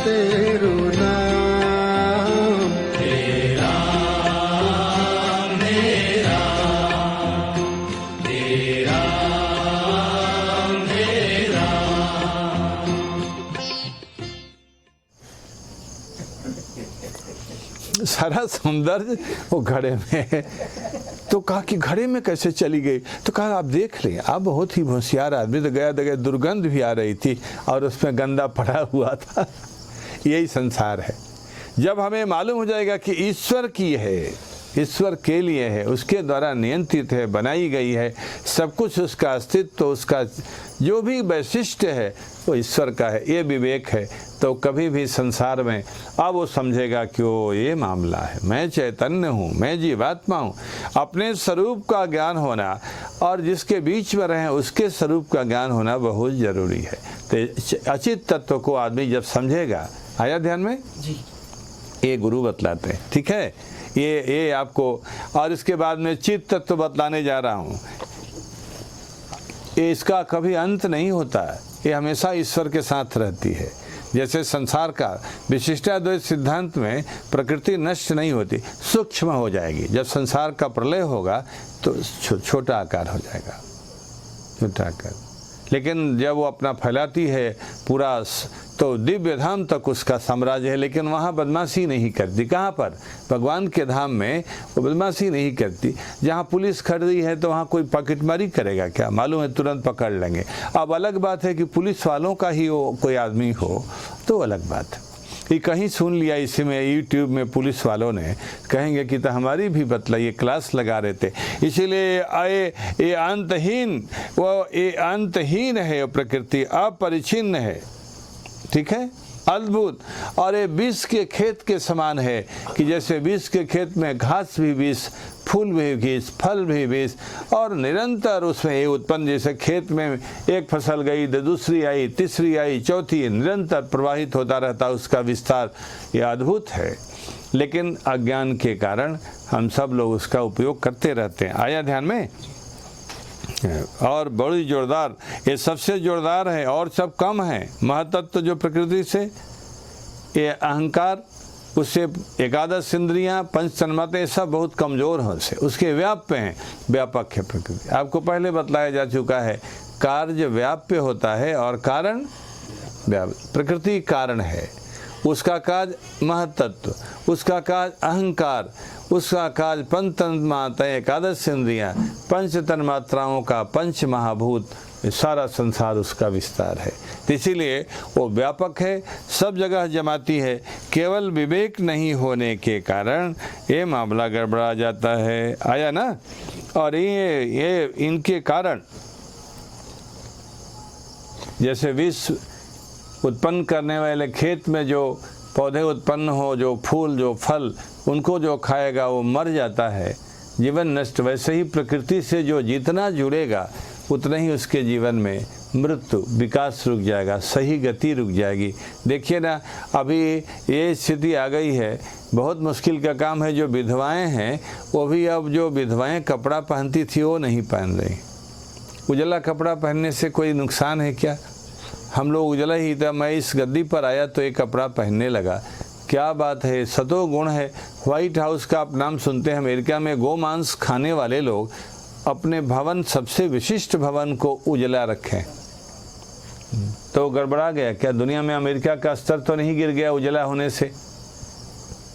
तेरो नाम। हे राम हे राम, हे राम हे राम। सारा सौंदर्य वो घड़े में है। तो कहा कि घड़े में कैसे चली गई? तो कहा आप देख लें, आप बहुत ही होशियार आदमी, तो गया जगह दुर्गंध भी आ रही थी और उसमें गंदा पड़ा हुआ था। यही संसार है। जब हमें मालूम हो जाएगा कि ईश्वर की है, ईश्वर के लिए है, उसके द्वारा नियंत्रित है, बनाई गई है, सब कुछ उसका अस्तित्व, उसका जो भी वैशिष्ट है वो ईश्वर का है, ये विवेक है, तो कभी भी संसार में अब वो समझेगा कि वो ये मामला है, मैं चैतन्य हूँ, मैं जीवात्मा हूँ। अपने स्वरूप का ज्ञान होना और जिसके बीच में रहें उसके स्वरूप का ज्ञान होना बहुत ज़रूरी है। तो अचित तत्व को आदमी जब समझेगा, आया ध्यान में जी, ये गुरु बतलाते हैं, ठीक है। ये आपको, और इसके बाद में चित्त तत्व बतलाने जा रहा हूँ। ये इसका कभी अंत नहीं होता है, ये हमेशा ईश्वर के साथ रहती है। जैसे संसार का विशिष्टाद्वैत सिद्धांत में प्रकृति नष्ट नहीं होती, सूक्ष्म हो जाएगी। जब संसार का प्रलय होगा तो छोटा आकार हो जाएगा, छोटा आकार। लेकिन जब वो अपना फैलाती है पूरा, तो दिव्य धाम तक उसका साम्राज्य है। लेकिन वहाँ बदमाशी नहीं करती। कहाँ पर? भगवान के धाम में वो बदमाशी नहीं करती। जहाँ पुलिस खड़ी है तो वहाँ कोई पॉकेटमारी करेगा क्या? मालूम है तुरंत पकड़ लेंगे। अब अलग बात है कि पुलिस वालों का ही वो कोई आदमी हो तो अलग बात है। ये कहीं सुन लिया इसी में, यूट्यूब में पुलिस वालों ने कहेंगे कि तो हमारी भी बतलाइए, क्लास लगा रहे थे। इसीलिए ये अंतहीन, वो ये अंतहीन है, प्रकृति अपरिचिन्न है, ठीक है, अद्भुत। और ये विष के खेत के समान है कि जैसे विष के खेत में घास भी विष, फूल भी विष, फल भी विष, और निरंतर उसमें ये उत्पन्न, जैसे खेत में एक फसल गई तो दूसरी आई, तीसरी आई, चौथी, निरंतर प्रवाहित होता रहता उसका विस्तार। ये अद्भुत है। लेकिन अज्ञान के कारण हम सब लोग उसका उपयोग करते रहते हैं। आया ध्यान में? और बड़ी जोरदार, ये सबसे जोरदार है और सब कम है। महतत्व जो प्रकृति से, ये अहंकार, उससे एकादश इंद्रियां, पंच तन्मात्रा, ये सब बहुत कमज़ोर हैं उससे, उसके व्याप्य हैं, व्यापक है प्रकृति। आपको पहले बतलाया जा चुका है, कार्य व्याप्य होता है और कारण व्याप्य। प्रकृति कारण है, उसका काज महतत्व, उसका काज अहंकार, उसका काज पंच तन्मात्राएं, एकादश इंद्रियां, पंच तन्मात्राओं का पंच महाभूत, सारा संसार उसका विस्तार है। तो इसीलिए वो व्यापक है, सब जगह जमाती है। केवल विवेक नहीं होने के कारण ये मामला गड़बड़ा जाता है। आया ना? और ये इनके कारण, जैसे विष उत्पन्न करने वाले खेत में जो पौधे उत्पन्न हो, जो फूल, जो फल, उनको जो खाएगा वो मर जाता है, जीवन नष्ट। वैसे ही प्रकृति से जो जितना जुड़ेगा उतना ही उसके जीवन में मृत्यु, विकास रुक जाएगा, सही गति रुक जाएगी। देखिए ना, अभी ये स्थिति आ गई है, बहुत मुश्किल का काम है। जो विधवाएं हैं वो भी अब जो विधवाएं कपड़ा पहनती थी वो नहीं पहन रही। उजला कपड़ा पहनने से कोई नुकसान है क्या? हम लोग उजला ही था। मैं इस गद्दी पर आया तो एक कपड़ा पहनने लगा। क्या बात है, सतो गुण है। व्हाइट हाउस का आप नाम सुनते हैं, अमेरिका में गोमांस खाने वाले लोग अपने भवन, सबसे विशिष्ट भवन को उजला रखें तो गड़बड़ा गया क्या? दुनिया में अमेरिका का स्तर तो नहीं गिर गया उजला होने से?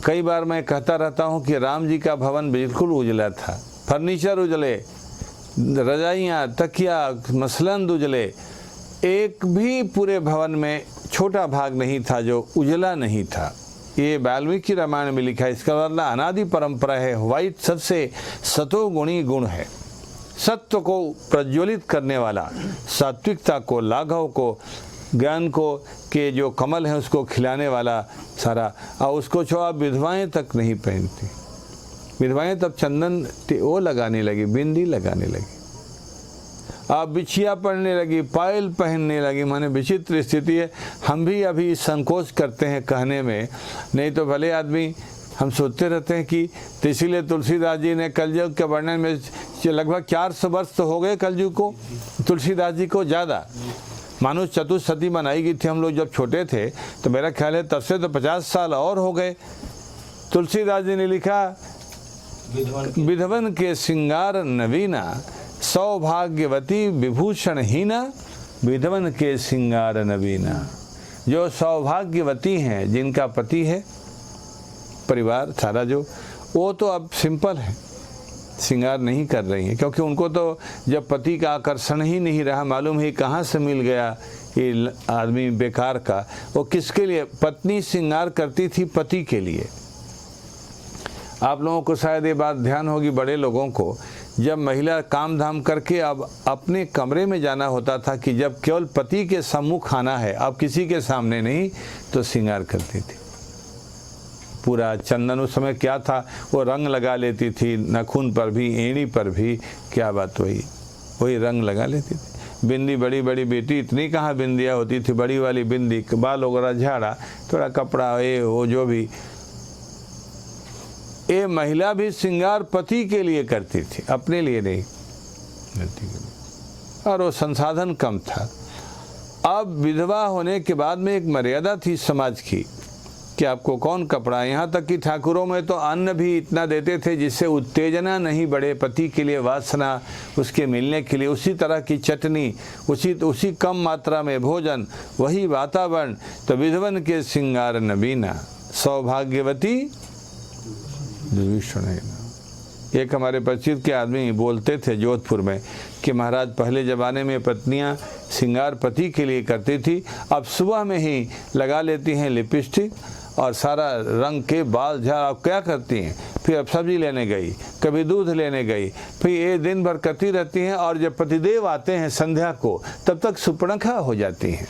कई बार मैं कहता रहता हूँ कि राम जी का भवन बिल्कुल उजला था, फर्नीचर उजले, रजाइयाँ, तकिया, मसलन उजले, एक भी पूरे भवन में छोटा भाग नहीं था जो उजला नहीं था। ये वाल्मीकि रामायण में लिखा है। इसका मतलब अनादि परंपरा है। व्हाइट सबसे सतोगुणी गुण है, सत्व को प्रज्वलित करने वाला, सात्विकता को, लाघव को, ज्ञान को के जो कमल है उसको खिलाने वाला सारा। और उसको छो आप विधवाएं तक नहीं पहनती। विधवाएं तब चंदन वो लगाने लगी, बिंदी लगाने लगी, आप बिछिया पहनने लगी, पायल पहनने लगी। माने विचित्र स्थिति है। हम भी अभी संकोच करते हैं कहने में, नहीं तो भले आदमी हम सोचते रहते हैं कि, तो इसीलिए तुलसीदास जी ने कलयुग के वर्णन में लगभग 400 वर्ष तो हो गए कलयुग को, तुलसीदास जी को ज़्यादा, मानुष चतुष्सती बनाई गई थी हम लोग जब छोटे थे, तो मेरा ख्याल है तब से तो 50 साल और हो गए। तुलसीदास जी ने लिखा, विधवन के श्रृंगार नवीना, सौभाग्यवती विभूषण हीना, विधवन के श्रृंगार नवीना। जो सौभाग्यवती हैं, जिनका पति है, परिवार सारा जो, वो तो अब सिंपल है, श्रृंगार नहीं कर रही हैं, क्योंकि उनको तो जब पति का आकर्षण ही नहीं रहा, मालूम ही कहाँ से मिल गया ये आदमी बेकार का। वो किसके लिए? पत्नी श्रृंगार करती थी पति के लिए। आप लोगों को शायद ये बात ध्यान होगी, बड़े लोगों को, जब महिला काम धाम करके अब अपने कमरे में जाना होता था कि जब केवल पति के सम्मुख आना है, अब किसी के सामने नहीं, तो श्रृंगार करती थी। पूरा चंदन उस समय क्या था, वो रंग लगा लेती थी, नाखून पर भी, एड़ी पर भी, क्या बात, वही रंग लगा लेती थी। बिंदी, बड़ी बड़ी बेटी, इतनी कहाँ बिंदियाँ होती थी, बड़ी वाली बिंदी, बाल वगैरह झाड़ा, थोड़ा कपड़ा, ये वो जो भी। ये महिला भी श्रृंगार पति के लिए करती थी, अपने लिए नहीं, पति के लिए। और वो संसाधन कम था। अब विधवा होने के बाद में एक मर्यादा थी समाज की कि आपको कौन कपड़ा, यहाँ तक कि ठाकुरों में तो अन्न भी इतना देते थे जिससे उत्तेजना नहीं बढ़े, पति के लिए वासना उसके मिलने के लिए, उसी तरह की चटनी, उसी कम मात्रा में भोजन, वही वातावरण। तो विधवन के श्रृंगार नवीना, सौभाग्यवती विभूषण। एक हमारे परिचित के आदमी बोलते थे जोधपुर में कि महाराज पहले ज़माने में पत्नियां श्रृंगार पति के लिए करती थी, अब सुबह में ही लगा लेती हैं लिपस्टिक और सारा रंग के बाल झाड़। अब क्या करती हैं, फिर अब सब्जी लेने गई, कभी दूध लेने गई, फिर ये दिन भर करती रहती हैं, और जब पतिदेव आते हैं संध्या को तब तक सुपणखा हो जाती हैं।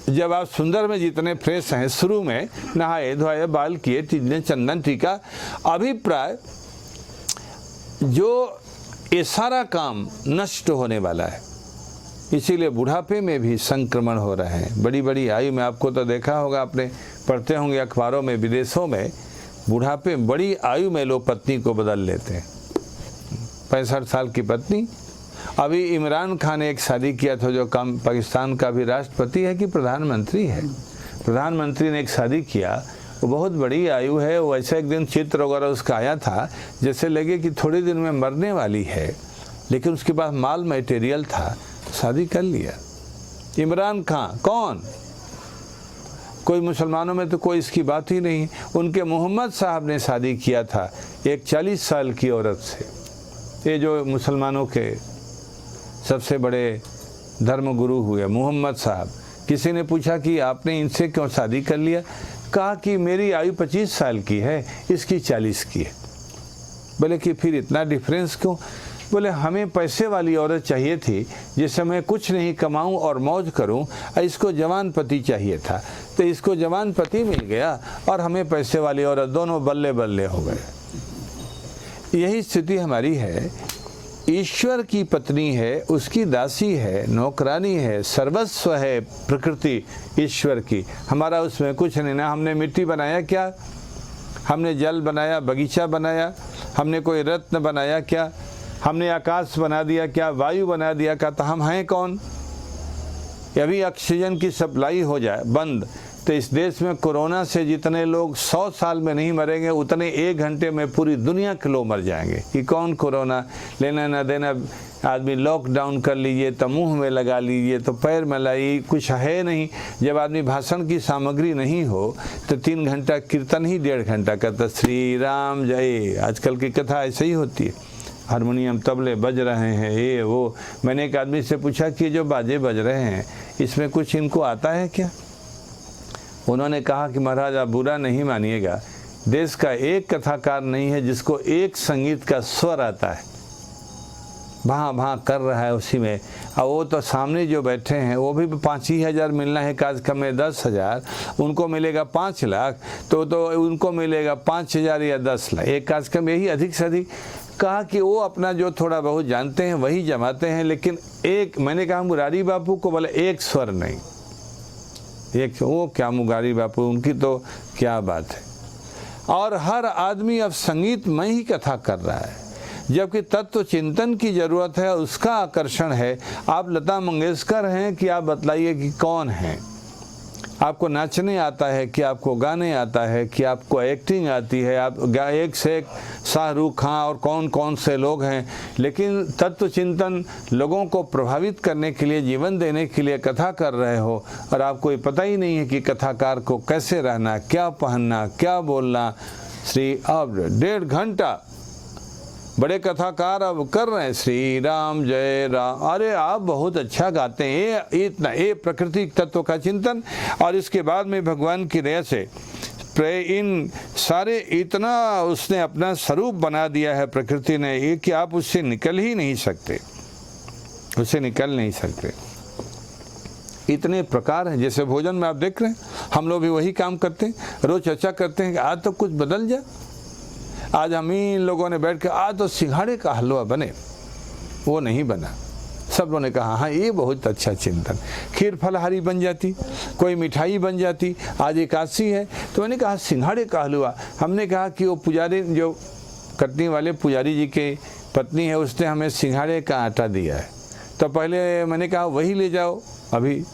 जब आप सुंदर में जितने फ्रेश हैं, शुरू में नहाए धोए, बाल किए, चंदन टीका, अभिप्राय जो ये सारा काम नष्ट होने वाला है। इसीलिए बुढ़ापे में भी संक्रमण हो रहे हैं। बड़ी बड़ी आयु में, आपको तो देखा होगा, आपने पढ़ते होंगे अखबारों में, विदेशों में बुढ़ापे बड़ी आयु में लोग पत्नी को बदल लेते हैं। 65 साल की पत्नी। अभी इमरान खान ने एक शादी किया था, जो पाकिस्तान का भी राष्ट्रपति है कि प्रधानमंत्री है, प्रधानमंत्री ने एक शादी किया, वो बहुत बड़ी आयु है। वो ऐसा एक दिन चित्र वगैरह उसका आया था, जैसे लगे कि थोड़े दिन में मरने वाली है, लेकिन उसके पास माल मटेरियल था, शादी कर लिया। इमरान खान कौन? कोई मुसलमानों में तो कोई इसकी बात ही नहीं। उनके मोहम्मद साहब ने शादी किया था एक 40 साल की औरत से। ये जो मुसलमानों के सबसे बड़े धर्मगुरु हुए मोहम्मद साहब, किसी ने पूछा कि आपने इनसे क्यों शादी कर लिया? कहा कि मेरी आयु 25 साल की है, इसकी 40 की है। बोले कि फिर इतना डिफरेंस क्यों? बोले हमें पैसे वाली औरत चाहिए थी जिससे मैं कुछ नहीं कमाऊं और मौज करूं, इसको जवान पति चाहिए था, तो इसको जवान पति मिल गया और हमें पैसे वाली औरत, दोनों बल्ले बल्ले हो गए। यही स्थिति हमारी है। ईश्वर की पत्नी है, उसकी दासी है, नौकरानी है, सर्वस्व है प्रकृति ईश्वर की। हमारा उसमें कुछ नहीं। ना हमने मिट्टी बनाया क्या, हमने जल बनाया, बगीचा बनाया, हमने कोई रत्न बनाया क्या, हमने आकाश बना दिया क्या, वायु बना दिया क्या? तो हम हैं कौन? अभी ऑक्सीजन की सप्लाई हो जाए बंद, तो इस देश में कोरोना से जितने लोग 100 साल में नहीं मरेंगे, उतने 1 घंटे में पूरी दुनिया के लोग मर जाएंगे। कि कौन कोरोना लेना ना देना, आदमी लॉकडाउन कर लीजिए तो मुंह में लगा लीजिए तो पैर में लाइए, कुछ है नहीं। जब आदमी भाषण की सामग्री नहीं हो तो 3 घंटा कीर्तन ही 1.5 घंटा करता, श्री राम जय। आजकल की कथा ऐसे ही होती है, हारमोनियम तबले बज रहे हैं, ये वो। मैंने एक आदमी से पूछा कि जो बाजे बज रहे हैं इसमें कुछ इनको आता है क्या? उन्होंने कहा कि महाराज आप बुरा नहीं मानिएगा, देश का एक कथाकार नहीं है जिसको एक संगीत का स्वर आता है, भां भां कर रहा है उसी में। और वो तो सामने जो बैठे हैं वो भी 5 ही हज़ार मिलना है कार्यक्रम में, 10,000 उनको मिलेगा, 5 लाख तो उनको मिलेगा 5,000 या 10 लाख एक कार्यक्रम, यही अधिक से अधिक। कहा कि वो अपना जो थोड़ा बहुत जानते हैं वही जमाते हैं, लेकिन एक, मैंने कहा मुरारी बापू को, बोले एक स्वर नहीं, एक वो क्या मुरारी बापू, उनकी तो क्या बात है। और हर आदमी अब संगीत में ही कथा कर रहा है। जबकि तत्व चिंतन की जरूरत है, उसका आकर्षण है। आप लता मंगेशकर हैं कि आप बतलाइए कि कौन हैं? आपको नाचने आता है कि आपको गाने आता है कि आपको एक्टिंग आती है? आप एक से एक शाहरुख खान और कौन कौन से लोग हैं, लेकिन तत्व चिंतन लोगों को प्रभावित करने के लिए, जीवन देने के लिए कथा कर रहे हो और आपको ये पता ही नहीं है कि कथाकार को कैसे रहना, क्या पहनना, क्या बोलना। श्री अब 1.5 घंटा बड़े कथाकार अब कर रहे हैं श्री राम जय राम। अरे आप बहुत अच्छा गाते हैं, इतना ये प्रकृति तत्व का चिंतन। और इसके बाद में भगवान की दया से इन सारे इतना उसने अपना स्वरूप बना दिया है प्रकृति ने, ये कि आप उससे निकल ही नहीं सकते, उससे निकल नहीं सकते। इतने प्रकार हैं। जैसे भोजन में आप देख रहे हैं, हम लोग भी वही काम करते हैं, रोज चर्चा करते हैं कि आज तो कुछ बदल जाए। आज हम ही लोगों ने बैठ के आज तो सिंघाड़े का हलवा बने, वो नहीं बना। सब लोगों ने कहा हाँ ये बहुत अच्छा चिंतन। खीर फलहारी बन जाती, कोई मिठाई बन जाती। आज एकादशी है तो मैंने कहा सिंघाड़े का हलवा। हमने कहा कि वो पुजारी, जो कटनी वाले पुजारी जी के पत्नी है, उसने हमें सिंघाड़े का आटा दिया है। तो पहले मैंने कहा वही ले जाओ अभी,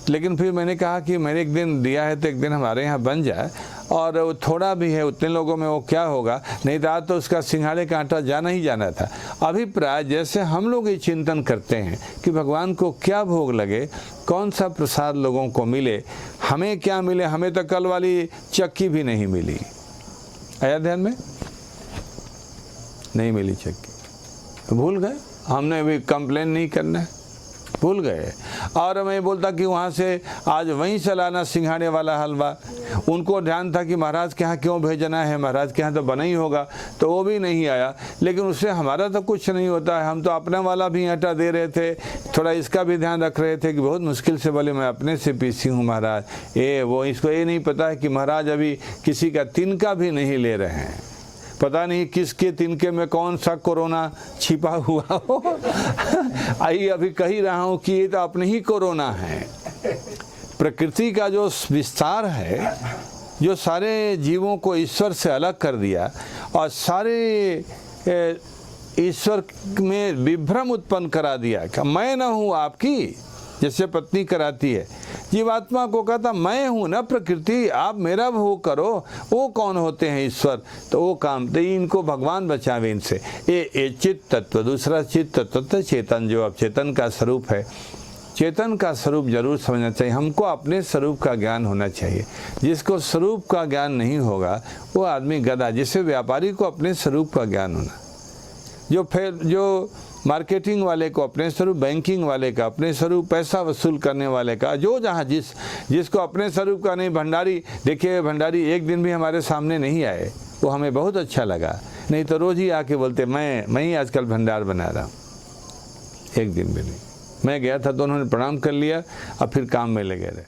लेकिन फिर मैंने कहा कि मैंने एक दिन दिया है तो एक दिन हमारे यहाँ बन जाए, और वो थोड़ा भी है, उतने लोगों में वो क्या होगा, नहीं था तो उसका सिंघाड़े का आटा जाना ही जाना था। अभिप्राय जैसे हम लोग ये चिंतन करते हैं कि भगवान को क्या भोग लगे, कौन सा प्रसाद लोगों को मिले, हमें क्या मिले। हमें तो कल वाली चक्की भी नहीं मिली, आया ध्यान में, नहीं मिली चक्की, भूल गए। हमने भी कंप्लेन नहीं करना है, भूल गए। और मैं बोलता कि वहाँ से आज वहीं से लाना सिंघाड़े वाला हलवा। उनको ध्यान था कि महाराज के यहाँ क्यों भेजना है, महाराज के यहाँ तो बना ही होगा, तो वो भी नहीं आया। लेकिन उससे हमारा तो कुछ नहीं होता है, हम तो अपना वाला भी आटा दे रहे थे, थोड़ा इसका भी ध्यान रख रहे थे कि बहुत मुश्किल से बोले मैं अपने से पीसी हूँ महाराज, ये वो। इसको ये नहीं पता है कि महाराज अभी किसी का तिनका भी नहीं ले रहे हैं, पता नहीं किसके तिनके में कौन सा कोरोना छिपा हुआ हो। आई अभी कह ही रहा हूँ कि ये तो अपने ही कोरोना है। प्रकृति का जो विस्तार है, जो सारे जीवों को ईश्वर से अलग कर दिया और सारे ईश्वर में विभ्रम उत्पन्न करा दिया कि मैं न हूँ आपकी, जैसे पत्नी कराती है। जीवात्मा को कहता मैं हूँ ना प्रकृति, आप मेरा भोग करो। वो कौन होते हैं ईश्वर, तो वो काम तो इनको भगवान बचावे इनसे। ये चित्त तत्व, दूसरा चित्त तत्व चेतन, जो अब चेतन का स्वरूप है। चेतन का स्वरूप जरूर समझना चाहिए, हमको अपने स्वरूप का ज्ञान होना चाहिए। जिसको स्वरूप का ज्ञान नहीं होगा वो आदमी गधा। जिससे व्यापारी को अपने स्वरूप का ज्ञान होना, जो मार्केटिंग वाले को अपने स्वरूप, बैंकिंग वाले का अपने स्वरूप, पैसा वसूल करने वाले का, जो जहाँ जिसको अपने स्वरूप का नहीं। भंडारी, देखिए भंडारी एक दिन भी हमारे सामने नहीं आए, वो हमें बहुत अच्छा लगा। नहीं तो रोज़ ही आके बोलते मैं ही आजकल भंडार बना रहा हूँ। एक दिन भी नहीं। मैं गया था तो उन्होंने प्रणाम कर लिया, अब फिर काम में लगे रहे।